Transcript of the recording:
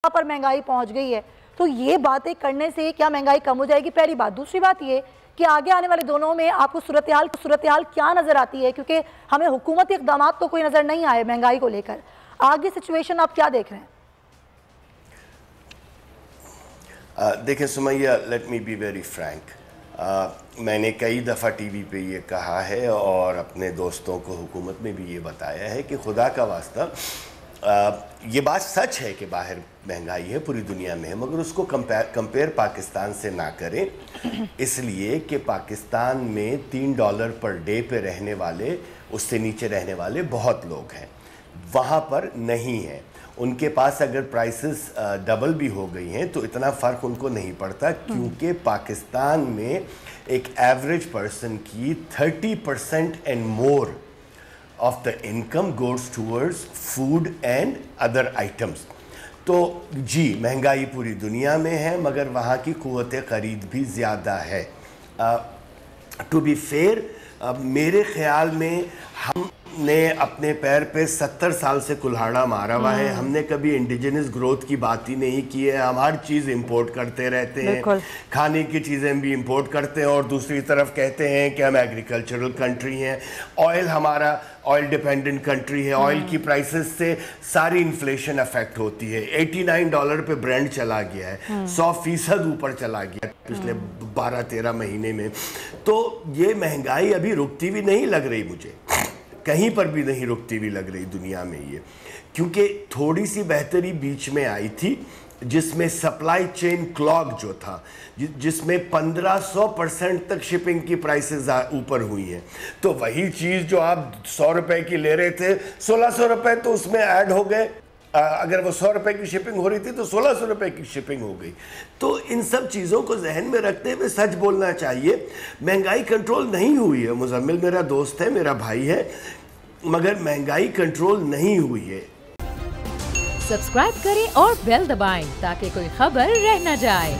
پر مہنگائی پہنچ گئی ہے. تو یہ باتیں کرنے سے کیا مہنگائی کم ہو جائے گی؟ پہلی بات. دوسری بات یہ کہ آگے آنے والے دونوں میں آپ کو صورتحال کیا نظر آتی ہے؟ کیونکہ ہمیں حکومتی اقدامات تو کوئی نظر نہیں آئے مہنگائی کو لے کر. آگے سچویشن آپ کیا دیکھ رہے ہیں؟ دیکھیں Sumaiya, let me be very frank. میں نے کئی دفعہ ٹی وی پہ یہ کہا ہے اور اپنے دوستوں کو حکومت میں بھی یہ بتایا ہے کہ خدا کا واسطہ یہ بات سچ ہے کہ باہر مہنگائی ہے، پوری دنیا میں ہے، مگر اس کو کمپیئر پاکستان سے نہ کریں، اس لیے کہ پاکستان میں $3 پر ڈے پہ رہنے والے، اس سے نیچے رہنے والے بہت لوگ ہیں. وہاں پر نہیں ہیں. ان کے پاس اگر پرائسز ڈبل بھی ہو گئی ہیں تو اتنا فرق ان کو نہیں پڑتا، کیونکہ پاکستان میں ایک ایوریج پرسن کی 30% and more of the income goes towards food and other items. تو جی مہنگائی پوری دنیا میں ہے، مگر وہاں کی قوت خرید بھی زیادہ ہے. ٹو بی فیئر، میرے خیال میں ہم نے اپنے پیر پہ 70 سال سے کلہاڑا مارا ہوا ہے. ہم نے کبھی انڈیجنس گروتھ کی بات ہی نہیں کی ہے. ہم ہر چیز امپورٹ کرتے رہتے ہیں، کھانے کی چیزیں بھی امپورٹ کرتے ہیں، اور دوسری طرف کہتے ہیں کہ ہم ایگریکلچرل کنٹری ہیں. آئل ہمارا آئل ڈیپینڈنٹ کنٹری ہے. آئل کی پرائسز سے ساری انفلیشن افیکٹ ہوتی ہے. $89 پہ برینڈ چلا گیا ہے، 100% اوپر چلا گیا پچھلے 12-13 مہینے میں. تو یہ مہنگائی ابھی رکتی بھی نہیں لگ رہی مجھے، کہیں پر بھی نہیں رکتی ہوئی لگ رہی دنیا میں یہ. کیونکہ تھوڑی سی بہتری بیچ میں آئی تھی، جس میں سپلائی چین کلاگ جو تھا، جس میں 1500% تک شپنگ کی پرائسز اوپر ہوئی ہیں. تو وہی چیز جو آپ $100 کی لے رہے تھے، $1600 تو اس میں ایڈ ہو گئے. اگر وہ $100 کی شپنگ ہو رہی تھی تو $1600 کی شپنگ ہو گئی. تو ان سب چیزوں کو ذہن میں رکھتے ہوئے سچ بولنا چاہیے. مہنگائی کنٹرول نہیں ہوئی ہے. مزمل میرا دوست ہے، میرا بھائی ہے، مگر مہنگائی کنٹرول نہیں ہوئی ہے. سبسکرائب کریں اور بیل دبائیں تاکہ کوئی خبر رہ نہ جائے.